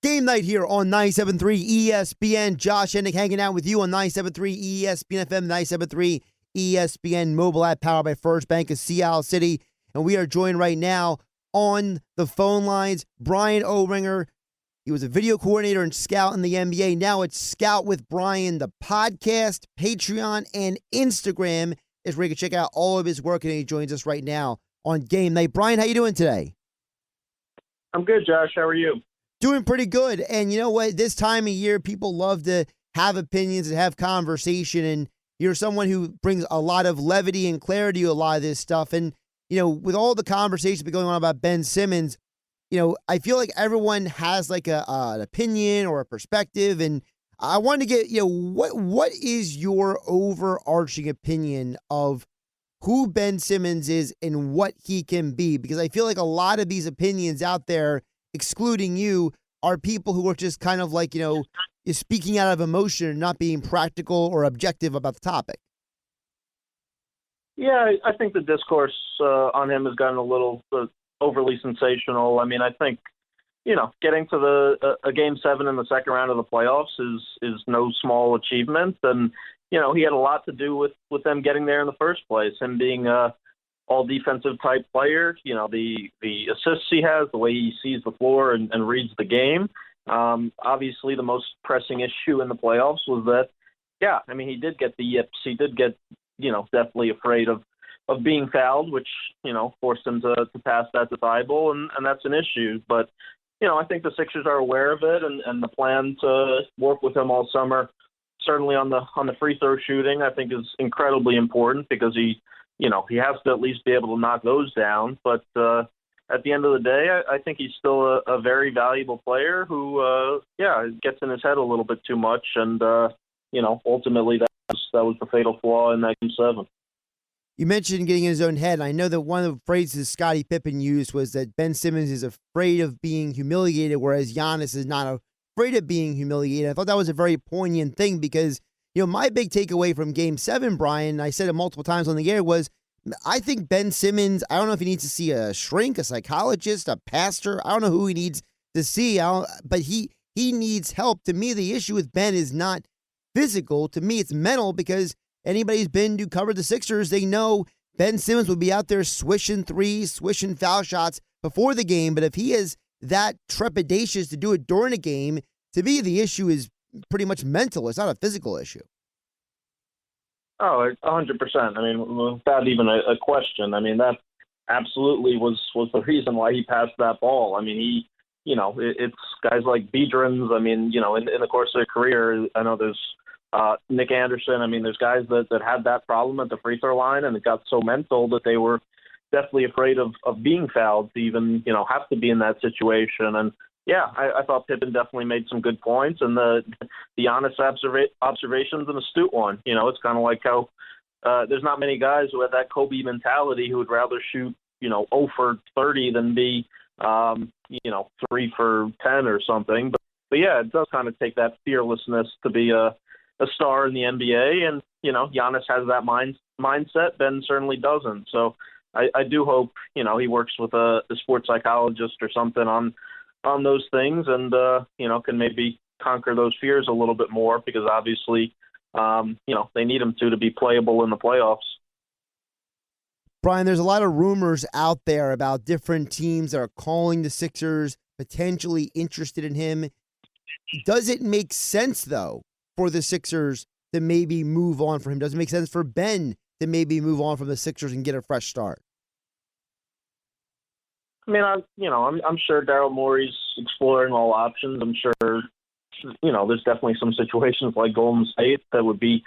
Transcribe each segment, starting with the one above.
Game night here on 97.3 ESPN. Josh Hennig hanging out with you on 97.3 ESPN FM, 97.3 ESPN mobile app powered by First Bank of Seattle City. And we are joined right now on the phone lines, Bryan Oringher. He was a video coordinator and scout in the NBA. Now it's Scout with Bryan, the podcast, Patreon, and Instagram is where you can check out all of his work. And he joins us right now on Game Night. Bryan, how you doing today? I'm good, Josh. How are you? Doing pretty good. And you know what? This time of year, people love to have opinions and have conversation. And you're someone who brings a lot of levity and clarity to a lot of this stuff. And, you know, with all the conversations going on about Ben Simmons, you know, I feel like everyone has like an opinion or a perspective. And I wanted to get, you know, what is your overarching opinion of who Ben Simmons is and what he can be? Because I feel like a lot of these opinions out there, excluding you, are people who are just kind of like, you know, is speaking out of emotion and not being practical or objective about the topic. Yeah, I think the discourse on him has gotten a little overly sensational. I mean, I think, you know, getting to a Game 7 in the second round of the playoffs is no small achievement. And, you know, he had a lot to do with them getting there in the first place, him being all defensive type player, you know, the assists he has, the way he sees the floor and reads the game. Obviously, the most pressing issue in the playoffs was that, yeah, I mean, he did get the yips. He did get, you know, definitely afraid of being fouled, which, you know, forced him to pass that to Thibault, and that's an issue. But, you know, I think the Sixers are aware of it, and the plan to work with him all summer, certainly on the free throw shooting, I think is incredibly important because he has to at least be able to knock those down. But at the end of the day, I think he's still a very valuable player who, gets in his head a little bit too much. And, you know, ultimately that was the fatal flaw in that Game 7. You mentioned getting in his own head. I know that one of the phrases Scottie Pippen used was that Ben Simmons is afraid of being humiliated, whereas Giannis is not afraid of being humiliated. I thought that was a very poignant thing because, you know, my big takeaway from Game 7, Bryan, I said it multiple times on the air, was I think Ben Simmons, I don't know if he needs to see a shrink, a psychologist, a pastor. I don't know who he needs to see, but he needs help. To me, the issue with Ben is not physical. To me, it's mental because anybody who's been to cover the Sixers, they know Ben Simmons would be out there swishing threes, swishing foul shots before the game. But if he is that trepidatious to do it during a game, to me, the issue is pretty much mental. It's not a physical issue. Oh, 100%. I mean, without even a question. I mean, that absolutely was the reason why he passed that ball. I mean, it's guys like Biedrins. I mean, you know, in the course of their career, I know there's Nick Anderson. I mean, there's guys that had that problem at the free throw line, and it got so mental that they were definitely afraid of being fouled to even, you know, have to be in that situation. And yeah, I thought Pippen definitely made some good points, and the honest observation's an astute one. You know, it's kind of like how there's not many guys who have that Kobe mentality who would rather shoot, you know, 0 for 30 than be, 3 for 10 or something. But yeah, it does kind of take that fearlessness to be a star in the NBA, and you know, Giannis has that mindset. Ben certainly doesn't. So I do hope, you know, he works with a sports psychologist or something on those things, and you know, can maybe conquer those fears a little bit more because obviously, you know, they need him to be playable in the playoffs. Bryan, there's a lot of rumors out there about different teams that are calling the Sixers, potentially interested in him. Does it make sense, though, for the Sixers to maybe move on for him? Does it make sense for Ben to maybe move on from the Sixers and get a fresh start? I mean, I'm sure Daryl Morey's exploring all options. I'm sure, you know, there's definitely some situations like Golden State that would be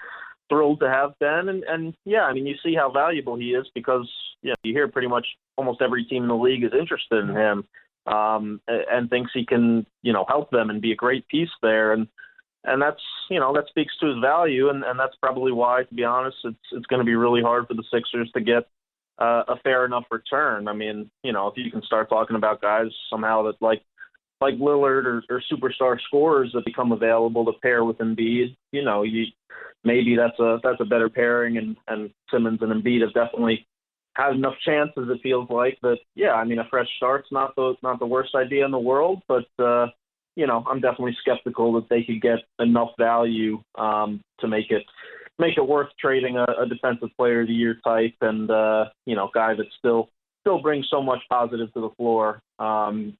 thrilled to have Ben. And yeah, I mean, you see how valuable he is because, you know, you hear pretty much almost every team in the league is interested in him and thinks he can, you know, help them and be a great piece there. And that's, you know, that speaks to his value. And that's probably why, to be honest, it's going to be really hard for the Sixers to get a fair enough return. I mean, you know, if you can start talking about guys somehow that like Lillard or superstar scorers that become available to pair with Embiid, you know, maybe that's a better pairing, and Simmons and Embiid have definitely had enough chances, it feels like. But yeah, I mean, a fresh start's not the worst idea in the world, but I'm definitely skeptical that they could get enough value to make it worth trading a defensive player of the year type and guy that still brings so much positive to the floor. And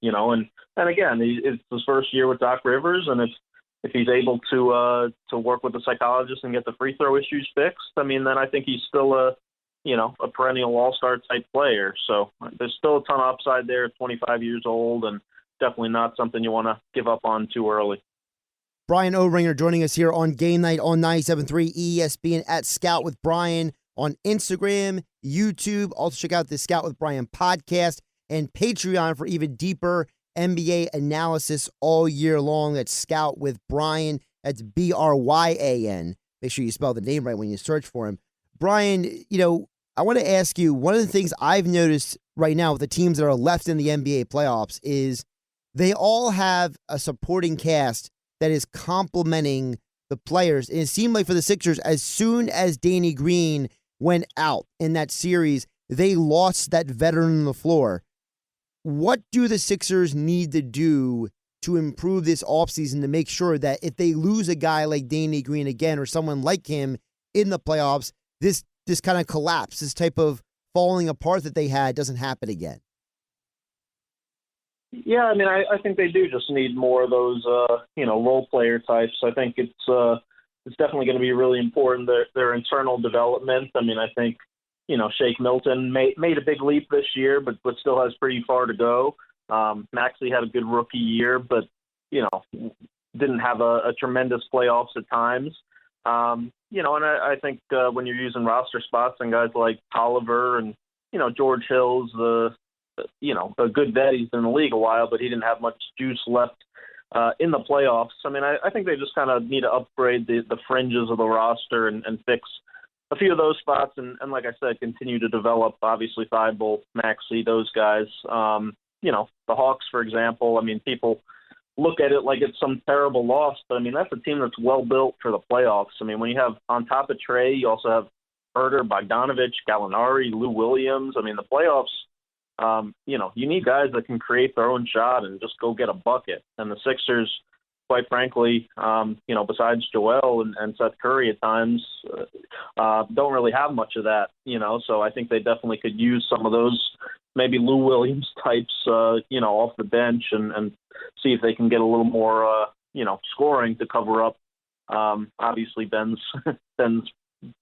again, it's his first year with Doc Rivers, and if he's able to work with the psychologist and get the free throw issues fixed, I mean, then I think he's still a perennial all-star type player. So there's still a ton of upside there, 25 years old, and definitely not something you want to give up on too early. Bryan Oringher joining us here on Game Night on 97.3 ESPN at Scout with Bryan on Instagram, YouTube. Also check out the Scout with Bryan podcast and Patreon for even deeper NBA analysis all year long. That's Scout with Bryan. That's Bryan. Make sure you spell the name right when you search for him. Bryan, I want to ask you, one of the things I've noticed right now with the teams that are left in the NBA playoffs is they all have a supporting cast that is complementing the players. And it seemed like for the Sixers, as soon as Danny Green went out in that series, they lost that veteran on the floor. What do the Sixers need to do to improve this offseason to make sure that if they lose a guy like Danny Green again or someone like him in the playoffs, this kind of collapse, this type of falling apart that they had doesn't happen again? Yeah, I mean, I think they do just need more of those, role player types. I think it's definitely going to be really important, their internal development. I mean, I think, Shake Milton made a big leap this year, but still has pretty far to go. Maxey had a good rookie year, but, didn't have a tremendous playoffs at times. And I think when you're using roster spots and guys like Oliver and, George Hill's a good vet. He's been in the league a while, but he didn't have much juice left in the playoffs. I mean, I think they just kind of need to upgrade the fringes of the roster and fix a few of those spots. And like I said, continue to develop, obviously, Thibault, Maxey, those guys. The Hawks, for example, I mean, people look at it like it's some terrible loss, but I mean, that's a team that's well built for the playoffs. I mean, when you have on top of Trey, you also have Herter, Bogdanovich, Gallinari, Lou Williams. I mean, the playoffs, you need guys that can create their own shot and just go get a bucket. And the Sixers, quite frankly, besides Joel and Seth Curry at times, don't really have much of that, so I think they definitely could use some of those maybe Lou Williams types, off the bench and see if they can get a little more, scoring to cover up, obviously Ben's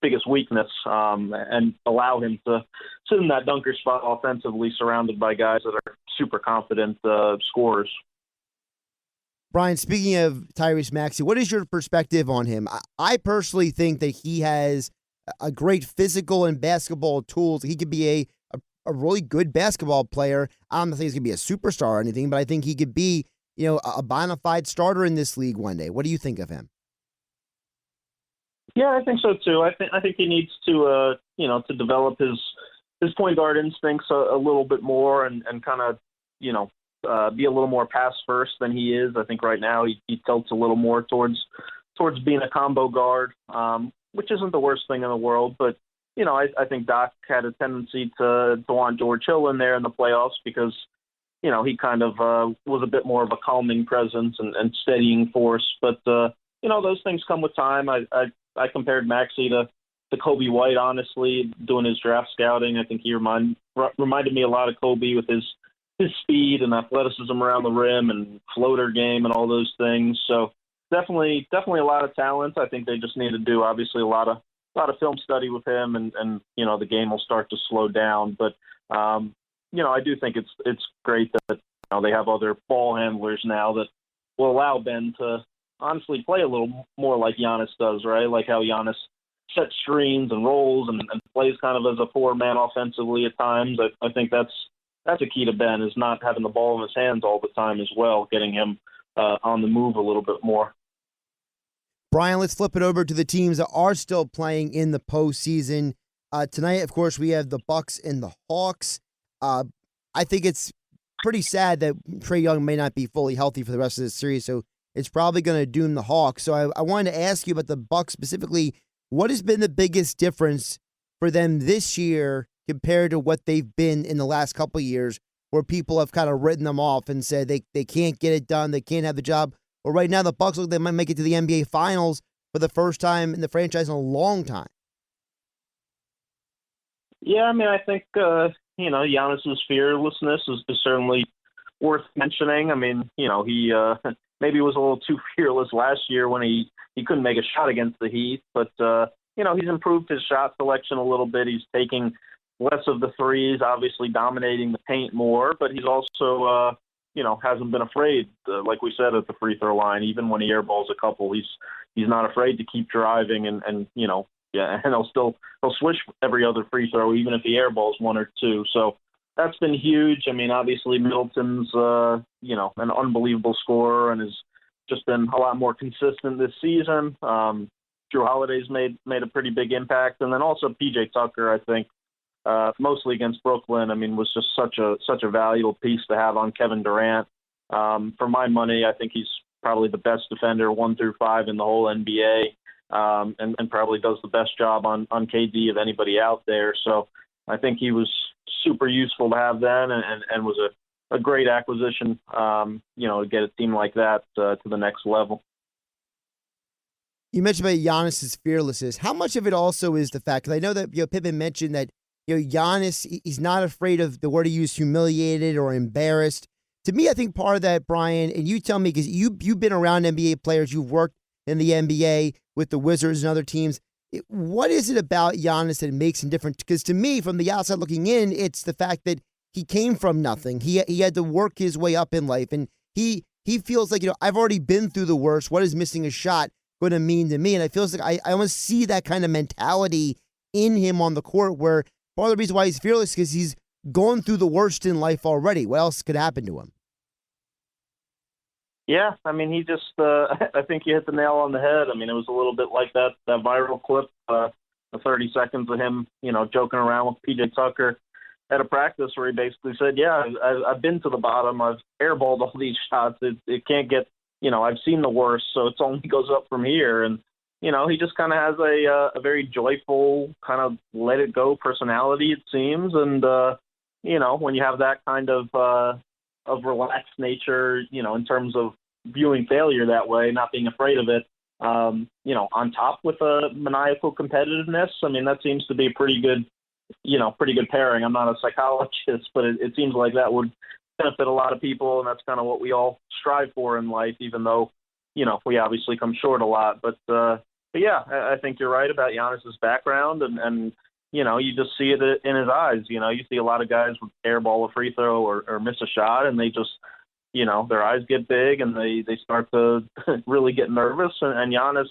biggest weakness, and allow him to sit in that dunker spot offensively, surrounded by guys that are super confident scorers. Bryan, speaking of Tyrese Maxey, what is your perspective on him? I personally think that he has a great physical and basketball tools. He could be a really good basketball player. I don't think he's going to be a superstar or anything, but I think he could be, a bona fide starter in this league one day. What do you think of him? Yeah, I think so too. I think he needs to to develop his point guard instincts a little bit more and kind of be a little more pass first than he is. I think right now he tilts a little more towards being a combo guard, which isn't the worst thing in the world. But I think Doc had a tendency to want George Hill in there in the playoffs because he kind of was a bit more of a calming presence and steadying force. But those things come with time. I compared Maxey to Kobe White, honestly, doing his draft scouting. I think he reminded me a lot of Kobe with his speed and athleticism around the rim and floater game and all those things. So definitely a lot of talent. I think they just need to do, obviously, a lot of film study with him and the game will start to slow down. But, I do think it's great that they have other ball handlers now that will allow Ben to honestly play a little more like Giannis does, right? Like how Giannis sets screens and rolls and plays kind of as a four-man offensively at times. I think that's a key to Ben, is not having the ball in his hands all the time as well, getting him on the move a little bit more. Bryan, let's flip it over to the teams that are still playing in the postseason. Tonight, of course, we have the Bucks and the Hawks. I think it's pretty sad that Trae Young may not be fully healthy for the rest of this series, so it's probably going to doom the Hawks. So I wanted to ask you about the Bucks specifically. What has been the biggest difference for them this year compared to what they've been in the last couple of years where people have kind of written them off and said they can't get it done, they can't have the job. Well, right now the Bucks look like they might make it to the NBA Finals for the first time in the franchise in a long time. Yeah, I mean, I think Giannis's fearlessness is certainly worth mentioning. I mean, he maybe was a little too fearless last year when he couldn't make a shot against the Heat, but he's improved his shot selection a little bit. He's taking less of the threes, obviously dominating the paint more, but he's also hasn't been afraid, like we said, at the free throw line. Even when he airballs a couple, he's not afraid to keep driving and he'll switch every other free throw, even if he airballs one or two. So that's been huge. I mean, obviously Middleton's an unbelievable scorer and has just been a lot more consistent this season. Drew Holiday's made a pretty big impact, and then also PJ Tucker, I think, mostly against Brooklyn, I mean, was just such a valuable piece to have on Kevin Durant. For my money, I think he's probably the best defender 1 through 5 in the whole NBA, and probably does the best job on KD of anybody out there. So I think he was super useful to have then, and was a great acquisition, to get a team like that to the next level. You mentioned about Giannis's fearlessness. How much of it also is the fact, because I know that Pippen mentioned that Giannis, he's not afraid of the word he used, humiliated or embarrassed. To me, I think part of that, Brian, and you tell me, because you've been around NBA players, you've worked in the NBA with the Wizards and other teams. What is it about Giannis that makes him different? Because to me, from the outside looking in, it's the fact that he came from nothing. He had to work his way up in life, and he feels like, I've already been through the worst. What is missing a shot going to mean to me? And I feel like I almost see that kind of mentality in him on the court, where part of the reason why he's fearless is because he's gone through the worst in life already. What else could happen to him? Yeah, I mean, he just, I think you hit the nail on the head. I mean, it was a little bit like that viral clip, the 30 seconds of him, joking around with PJ Tucker at a practice where he basically said, yeah, I've been to the bottom. I've airballed all these shots. It can't get, I've seen the worst, so it's only goes up from here. And, he just kind of has a very joyful, kind of let it go personality, it seems. And, when you have that kind of relaxed nature, in terms of viewing failure that way, not being afraid of it, on top with a maniacal competitiveness, I mean, that seems to be a pretty good pairing. I'm not a psychologist, but it seems like that would benefit a lot of people, and that's kind of what we all strive for in life, even though, we obviously come short a lot. But yeah, I think you're right about Giannis's background, and you just see it in his eyes. You see a lot of guys with airball a free throw or miss a shot, and they just, their eyes get big and they start to really get nervous. And Giannis,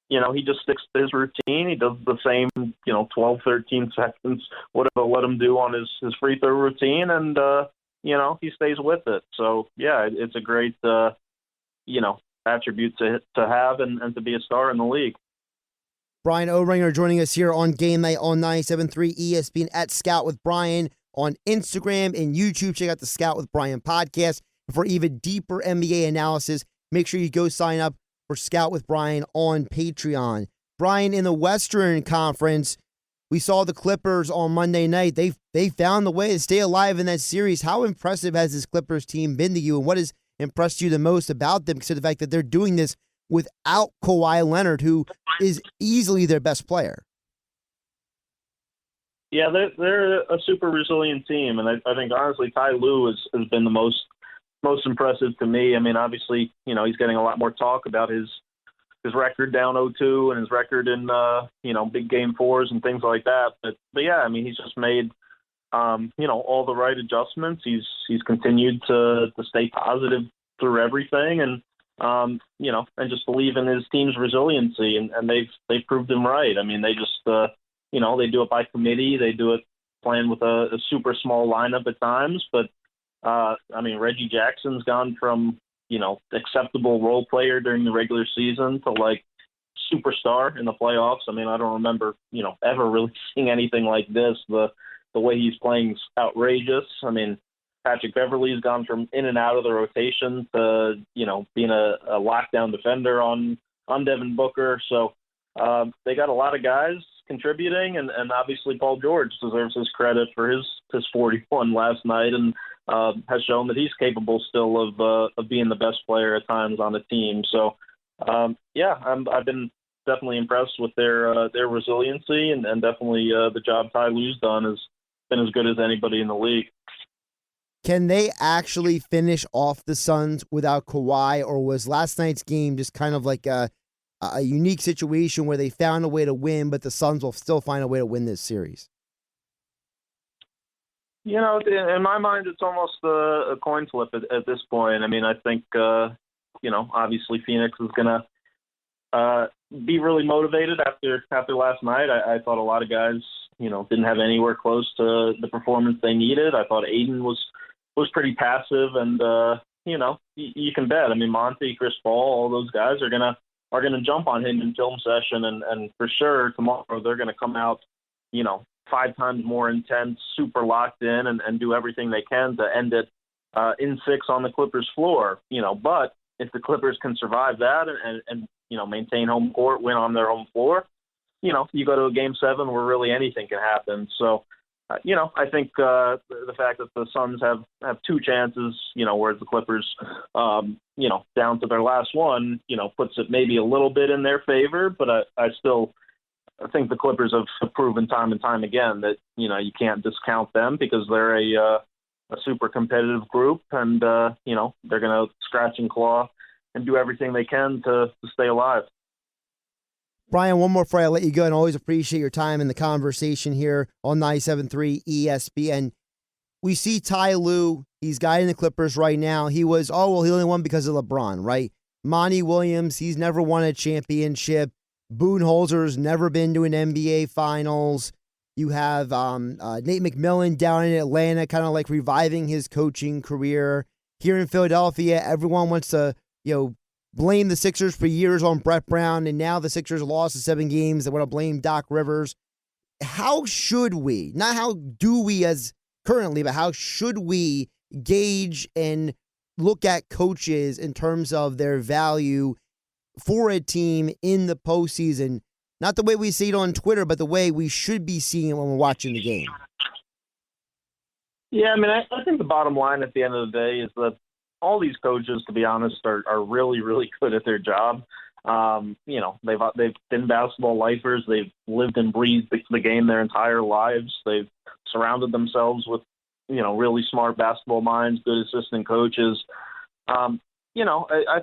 he just sticks to his routine. He does the same, 12, 13 seconds, whatever let him do on his free throw routine, and he stays with it. So yeah, it's a great attribute to have and to be a star in the league. Bryan Oringher joining us here on Game Night on 97.3 ESPN at Scout with Bryan on Instagram and YouTube. Check out the Scout with Bryan podcast. For even deeper NBA analysis, make sure you go sign up for Scout with Bryan on Patreon. Bryan, in the Western Conference, we saw the Clippers on Monday night. They found the way to stay alive in that series. How impressive has this Clippers team been to you, and what has impressed you the most about them, considering the fact that they're doing this without Kawhi Leonard, who is easily their best player? Yeah, they're a super resilient team, and I think honestly Ty Lue has been the most impressive to me. I mean, obviously, he's getting a lot more talk about his record down 0-2 and his record in big game fours and things like that. But yeah, I mean, he's just made all the right adjustments. He's continued to stay positive through everything, and and just believe in his team's resiliency, and they've proved him right. I mean, they just they do it by committee. They do it playing with a super small lineup at times, but I mean, Reggie Jackson's gone from acceptable role player during the regular season to like superstar in the playoffs. I mean, I don't remember ever really seeing anything like this. The way he's playing is outrageous. I mean, Patrick Beverley's gone from in and out of the rotation to, being a lockdown defender on Devin Booker. So they got a lot of guys contributing, and obviously Paul George deserves his credit for his 41 last night. And has shown that he's capable still of being the best player at times on the team. So, I've been definitely impressed with their resiliency, and definitely the job Ty Lue's done has been as good as anybody in the league. Can they actually finish off the Suns without Kawhi, or was last night's game just kind of like a unique situation where they found a way to win, but the Suns will still find a way to win this series? You know, in my mind, it's almost a coin flip at this point. I mean, I think, obviously Phoenix is going to be really motivated after last night. I thought a lot of guys, didn't have anywhere close to the performance they needed. I thought Aiden was pretty passive, and, you can bet. I mean, Monty, Chris Paul, all those guys are gonna jump on him in film session, and for sure tomorrow they're gonna come out, 5 times more intense, super locked in, and do everything they can to end it in 6 on the Clippers floor. But if the Clippers can survive that and maintain home court, win on their home floor, you go to a Game 7 where really anything can happen. So, I think the fact that the Suns have 2 chances, whereas the Clippers, down to their last one, puts it maybe a little bit in their favor. But I think the Clippers have proven time and time again that, you can't discount them because they're a super competitive group, and, they're going to scratch and claw and do everything they can to stay alive. Bryan, one more before I let you go, and always appreciate your time in the conversation here on 97.3 ESPN. We see Ty Lue, he's guiding the Clippers right now. He only won because of LeBron, right? Monty Williams, he's never won a championship. Budenholzer's never been to an NBA Finals. You have Nate McMillan down in Atlanta, kind of like reviving his coaching career. Here in Philadelphia, everyone wants to, blame the Sixers for years on Brett Brown, and now the Sixers lost the 7 games. They want to blame Doc Rivers. How should we, not how do we as currently, but how should we gauge and look at coaches in terms of their value for a team in the postseason? Not the way we see it on Twitter, but the way we should be seeing it when we're watching the game. Yeah, I mean, I think the bottom line at the end of the day is that all these coaches, to be honest, are really, really good at their job. They've been basketball lifers. They've lived and breathed the game their entire lives. They've surrounded themselves with, really smart basketball minds, good assistant coaches. I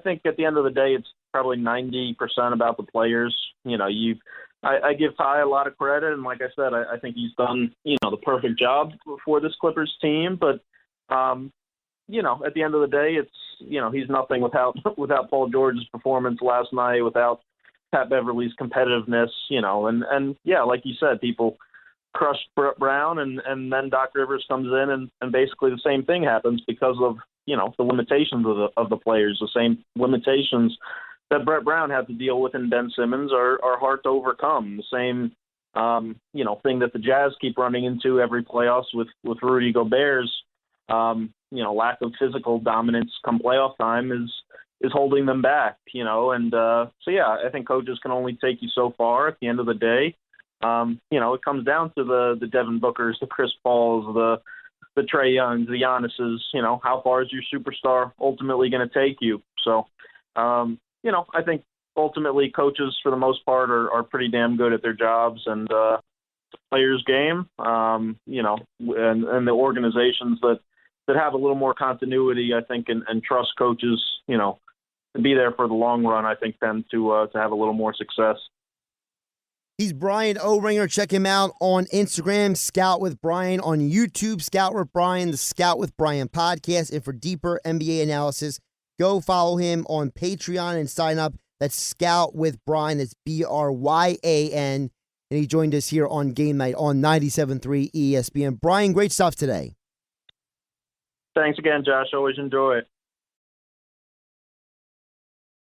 think at the end of the day, it's probably 90% about the players. I give Ty a lot of credit, and like I said, I think he's done, the perfect job for this Clippers team. But at the end of the day, it's, he's nothing without Paul George's performance last night, without Pat Beverly's competitiveness, and like you said, people crushed Brett Brown, and then Doc Rivers comes in, and basically the same thing happens because of, the limitations of the players. The same limitations that Brett Brown had to deal with in Ben Simmons are hard to overcome. The same, thing that the Jazz keep running into every playoffs with Rudy Gobert's, lack of physical dominance come playoff time is holding them back, I think coaches can only take you so far at the end of the day. It comes down to the Devin Bookers, the Chris Pauls, the Trae Youngs, the Giannis's, how far is your superstar ultimately going to take you? So, I think ultimately coaches for the most part are pretty damn good at their jobs, and the players game, and the organizations that have a little more continuity, I think, and trust coaches, to be there for the long run, I think tend to have a little more success. He's Bryan Oringher. Check him out on Instagram, Scout with Bryan, on YouTube, Scout with Bryan, the Scout with Bryan podcast. And for deeper NBA analysis, go follow him on Patreon and sign up. That's Scout with Bryan. That's Bryan. And he joined us here on Game Night on 97.3 ESPN. Bryan, great stuff today. Thanks again, Josh. Always enjoy it.